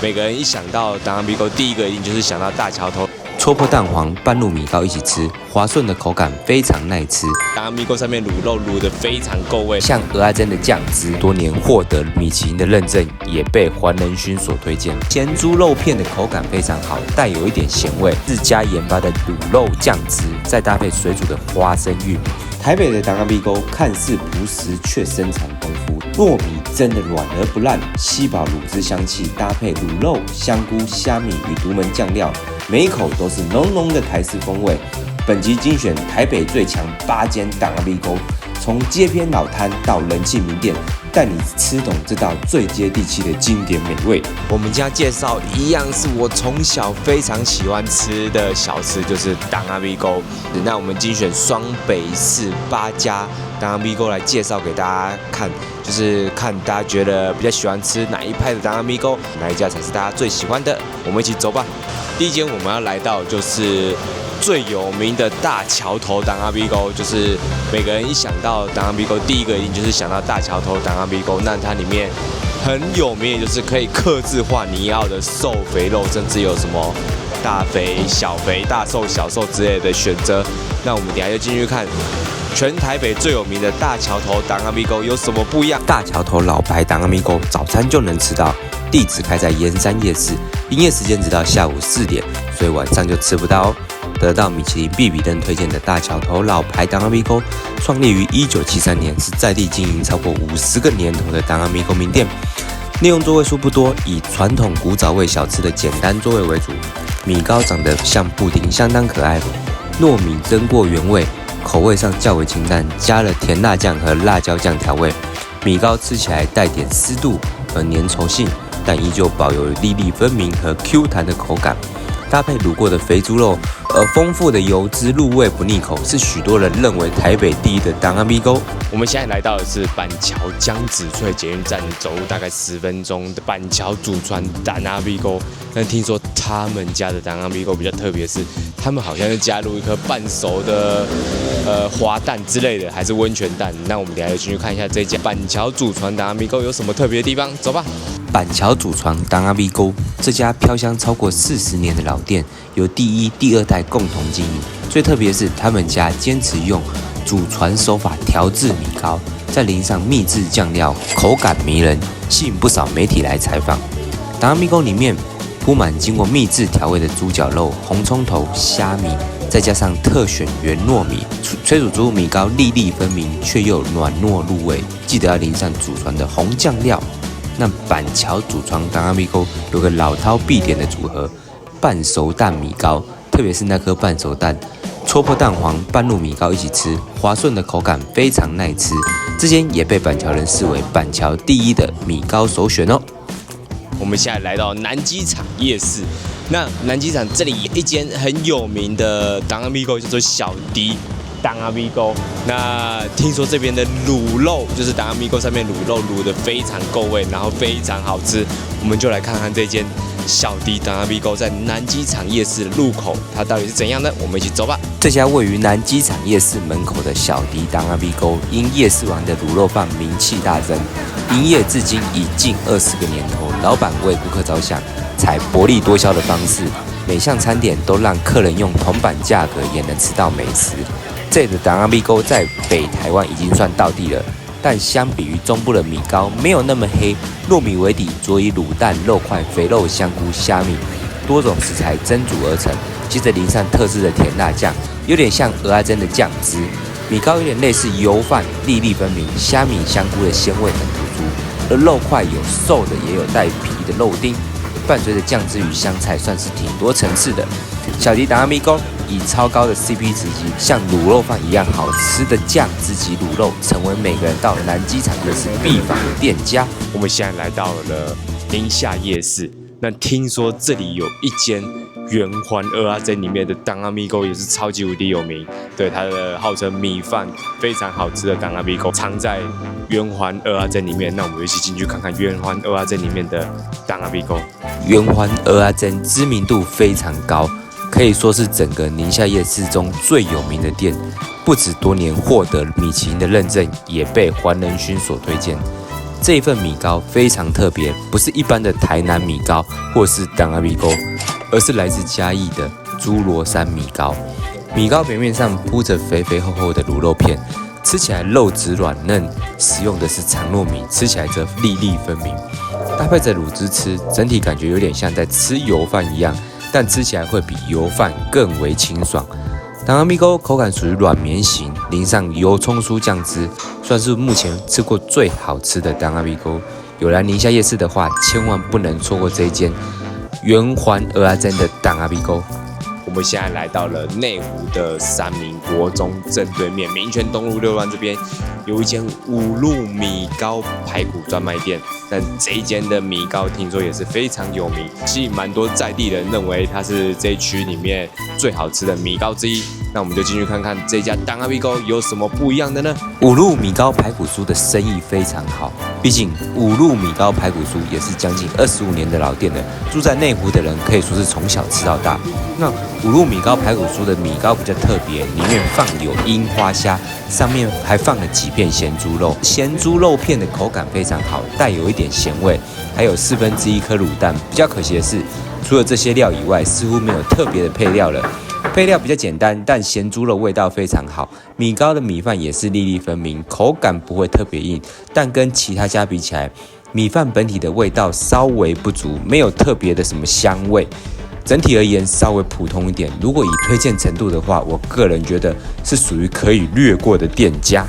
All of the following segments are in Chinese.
每個人一想到當阿米糕，第一個一定就是想到大橋頭。戳破蛋黃拌入米糕一起吃，滑順的口感非常耐吃。當阿米糕上面滷肉滷得非常夠味，像蚵仔煎的醬汁，多年獲得米其林的認證，也被黃仁勳所推薦。鹹豬肉片的口感非常好，帶有一點鹹味，自家研發的滷肉醬汁，再搭配水煮的花生玉米。台北的當阿米糕看似樸實，卻深藏功夫。糯米真的軟而不爛，吸飽滷汁香氣，搭配滷肉、香菇、蝦米與獨門醬料，每一口都是濃濃的台式風味。本集精選台北最強8間當阿米糕，從街邊老攤到人氣名店，帶你吃懂這道最接地氣的經典美味。我們家介紹一樣是我從小非常喜歡吃的小吃，就是當阿米糕。那我們精選雙北市8家當阿米糕來介紹給大家看，就是看大家覺得比較喜歡吃哪一派的當阿米糕，哪一家才是大家最喜歡的。我們一起走吧。第一間我们要來到就是最有名的大橋頭當阿米糕，就是每個人一想到當阿米糕，第一個一定就是想到大橋頭當阿米糕。那它裡面很有名的就是可以客製化你要的瘦肥肉，甚至有什麼大肥、小肥、大瘦、小瘦之類的選擇。那我們等一下就進去看全台北最有名的大橋頭當阿米糕有什麼不一樣。大橋頭老牌當阿米糕，早餐就能吃到。地址開在鹽山夜市，營業時間直到下午4點，所以晚上就吃不到哦。得到米其林必比登推薦的大橋頭老牌當阿米糕，創立於1973年，是在地經營超過50個年頭的當阿米糕名店。內用座位數不多，以傳統古早味小吃的簡單座位為主。米糕長得像布丁，相當可愛。糯米蒸過原味，口味上較為清淡，加了甜辣醬和辣椒醬調味。米糕吃起來帶點濕度和粘稠性，但依舊保有粒粒分明和 Q 彈的口感，搭配滷過的肥豬肉，而豐富的油脂入味不膩口，是許多人認為台北第一的當阿米糕。我們現在來到的是板橋江子翠捷運站，走路大概10分鐘的板橋祖傳當阿米糕。但聽說他們家的當阿米糕比較特別，是他們好像是加入一顆半熟的滑蛋之類的，還是溫泉蛋。那我們等一下就進去看一下這家板橋祖傳當阿米糕有什麼特別的地方，走吧。板橋祖傳當阿米糕這家飄香超過40年的老店，由第1、第2代共同經營。最特別是他們家堅持用祖傳手法調製米糕，再淋上秘制醬料，口感迷人，吸引不少媒體來採訪。當阿米糕裡面鋪滿經過秘制調味的豬絞肉、紅蔥頭、蝦米，再加上特選原糯米，催煮出米糕粒粒分明，卻又軟糯入味。記得要淋上祖傳的紅醬料。那板橋祖傳當阿米糕有個老饕必點的組合，半熟蛋米糕，特別是那顆半熟蛋，戳破蛋黃拌入米糕一起吃，滑順的口感非常耐吃。這間也被板橋人視為板橋第一的米糕首選哦。我們現在來到南機場夜市，那南機場這裡有一間很有名的當阿米糕，叫做小迪當阿米糕。那聽說這邊的滷肉，就是當阿米糕上面滷肉滷得非常夠味，然後非常好吃。我們就來看看這間小迪當阿米糕在南機場夜市的入口，它到底是怎樣呢？我們一起走吧。這家位於南機場夜市門口的小迪當阿米糕，因夜市王的滷肉飯名氣大增，營業至今已近20個年頭。老闆為顧客着想，採薄利多銷的方式，每項餐點都讓客人用銅板價格也能吃到美食。這裡的當阿米糕在北台灣已經算道地了，但相比於中部的米糕，沒有那麼黑，糯米為底，佐以滷蛋、肉塊、肥肉、香菇、蝦米多種食材蒸煮而成，接着淋上特制的甜辣醬，有點像蚵仔煎的醬汁。米糕有點類似油飯，粒粒分明，蝦米、香菇的鮮味很突出，而肉塊有瘦的，也有帶皮的肉丁，伴隨着醬汁與香菜，算是挺多層次的。小迪當阿米糕以超高的 CP 值及像滷肉飯一樣好吃的醬汁及滷肉，成為每個人到南機場夜市必訪的店家。我們現在來到了寧夏夜市，那聽說這裡有一間圓環蚵仔煎裡面的當阿米糕也是超級無敵有名，對，它的號稱米飯非常好吃的當阿米糕藏在圓環蚵仔煎裡面。那我們一起進去看看圓環蚵仔煎裡面的當阿米糕。圓環蚵仔煎知名度非常高，可以說是整個寧夏夜市中最有名的店，不止多年獲得米其林的認證，也被黃仁勳所推薦。這一份米糕非常特別，不是一般的台南米糕或是當阿米糕，而是來自嘉義的諸羅山米糕。米糕表面上鋪着肥肥厚厚的滷肉片，吃起來肉質軟嫩，使用的是長糯米，吃起來則粒粒分明。搭配着滷汁吃，整體感覺有點像在吃油飯一樣，但吃起來會比油飯更為清爽。當阿米糕口感屬於軟綿型，淋上油蔥酥醬汁，算是目前吃過最好吃的當阿米糕。有來寧夏夜市的話，千萬不能錯過這一間圓環蚵仔煎的當阿米糕。我們現在來到了內湖的三民國中正對面民權東路6段這邊，有一間五路米糕排骨專賣店。但這一間的米糕聽說也是非常有名，吸引蠻多在地人認為它是這一區裡面最好吃的米糕之一。那我們就進去看看這家當阿米糕有什麼不一樣的呢？五路米糕排骨酥的生意非常好，畢竟五路米糕排骨酥也是將近25年的老店了，住在內湖的人可以說是從小吃到大。那五路米糕排骨酥的米糕比較特別，裡面放有櫻花蝦，上面還放了幾片鹹豬肉，鹹豬肉片的口感非常好，帶有一點鹹味，還有1/4顆滷蛋。比較可惜的是，除了這些料以外，似乎沒有特別的配料了。配料比較簡單，但鹹豬肉味道非常好。米糕的米飯也是粒粒分明，口感不會特別硬，但跟其他家比起來，米飯本體的味道稍微不足，沒有特別的什麼香味。整體而言稍微普通一點。如果以推薦程度的話，我個人覺得是屬於可以略過的店家。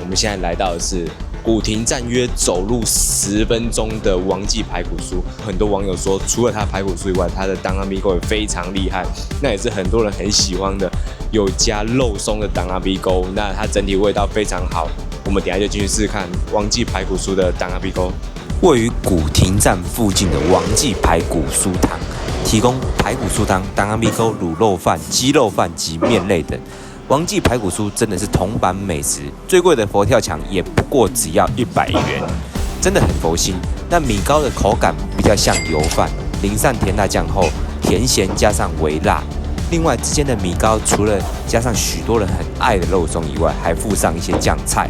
我們現在來到的是古亭站約走路10分鐘的王記排骨酥。很多網友說，除了它排骨酥以外，它的當阿米糕也非常厲害，那也是很多人很喜歡的，有加肉鬆的當阿米糕。那它整體味道非常好。我們等一下就進去試試看王記排骨酥的當阿米糕。位於古亭站附近的王記排骨酥湯，提供排骨酥湯、當阿米糕、滷肉飯、雞肉飯及麵類等。王記排骨酥真的是銅板美食，最貴的佛跳牆也不過只要100元，真的很佛心。那米糕的口感比較像油飯，淋上甜辣醬後，甜鹹加上微辣。另外，之間的米糕除了加上許多人很愛的肉鬆以外，還附上一些醬菜，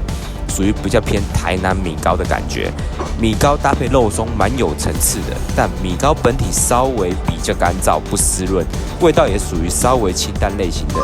屬於比較偏台南米糕的感覺。米糕搭配肉鬆蠻有層次的，但米糕本體稍微比較乾燥不濕潤，味道也屬於稍微清淡類型的，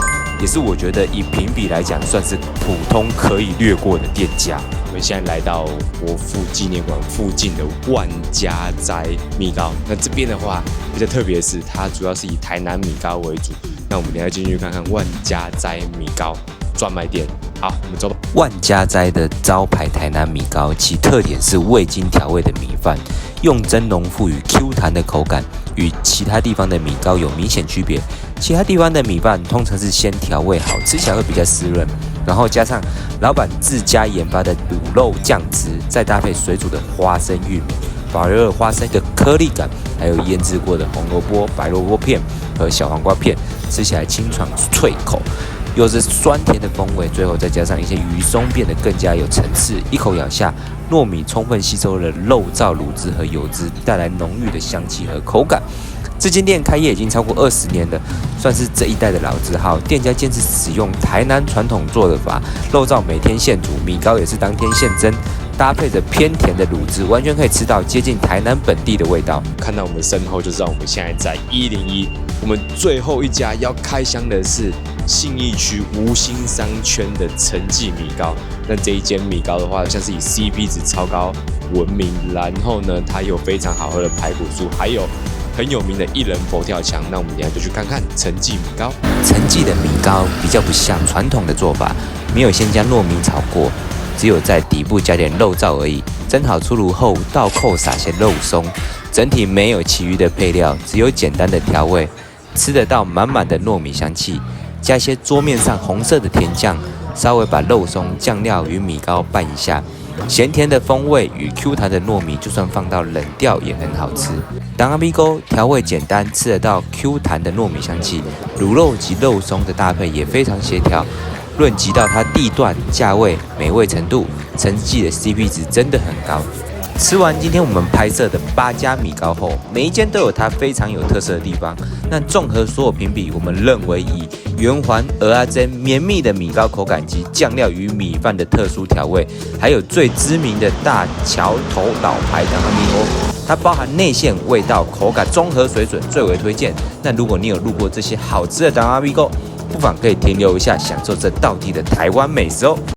也是我覺得以評比來講算是普通可以略過的店家。我們現在來到國父紀念館附近的萬家齋米糕。那這邊的話比較特別的是，它主要是以台南米糕為主。那我們等一下進去看看萬家齋米糕專賣店。好，我們走吧。萬家齋的招牌台南米糕，其特點是味精調味的米飯，用蒸籠賦予 Q 彈的口感，與其他地方的米糕有明顯區別。其他地方的米飯通常是先調味好，吃起來會比較濕潤，然後加上老闆自家研發的滷肉醬汁，再搭配水煮的花生玉米，保留了花生的顆粒感，還有醃製過的紅蘿蔔、白蘿蔔片和小黃瓜片，吃起來清爽脆口，有着酸甜的風味，最後再加上一些魚鬆，變得更加有層次。一口咬下，糯米充分吸收了肉燥滷汁和油脂，帶來濃郁的香氣和口感。這間店開業已經超過20年了，算是這一代的老字號。店家堅持使用台南傳統做的法，肉燥每天現煮，米糕也是當天現蒸，搭配着偏甜的滷汁，完全可以吃到接近台南本地的味道。看到我們身後就知道我們現在在101。我們最後一家要開箱的是信義區吳興商圈的陳記米糕。那這一間米糕的話，像是以 CP 值超高聞名，然後呢，它有非常好喝的排骨酥，還有很有名的一人佛跳牆。那我们等一下就去看看陳記米糕。陳記的米糕比較不像傳統的做法，沒有先將糯米炒過，只有在底部加點肉燥而已。蒸好出爐後，倒扣撒些肉鬆，整體沒有其餘的配料，只有簡單的調味，吃得到滿滿的糯米香氣，加些桌面上紅色的甜醬，稍微把肉鬆醬料與米糕拌一下。鹹甜的風味與 Q 彈的糯米，就算放到冷掉也很好吃。當阿米糕調味簡單，吃得到 Q 彈的糯米香氣，滷肉及肉鬆的搭配也非常協調。論及到它地段、價位、美味程度，陳記的 CP 值真的很高。吃完今天我們拍攝的8家米糕後，每一間都有它非常有特色的地方。那綜合所有評比，我們認為以圓環、蚵仔煎、綿密的米糕口感及醬料與米飯的特殊調味，還有最知名的大橋頭老牌當阿米糕，它包含內餡、味道、口感綜合水準最為推薦。那如果你有路過這些好吃的當阿米糕，不妨可以停留一下，享受這道地的台灣美食哦。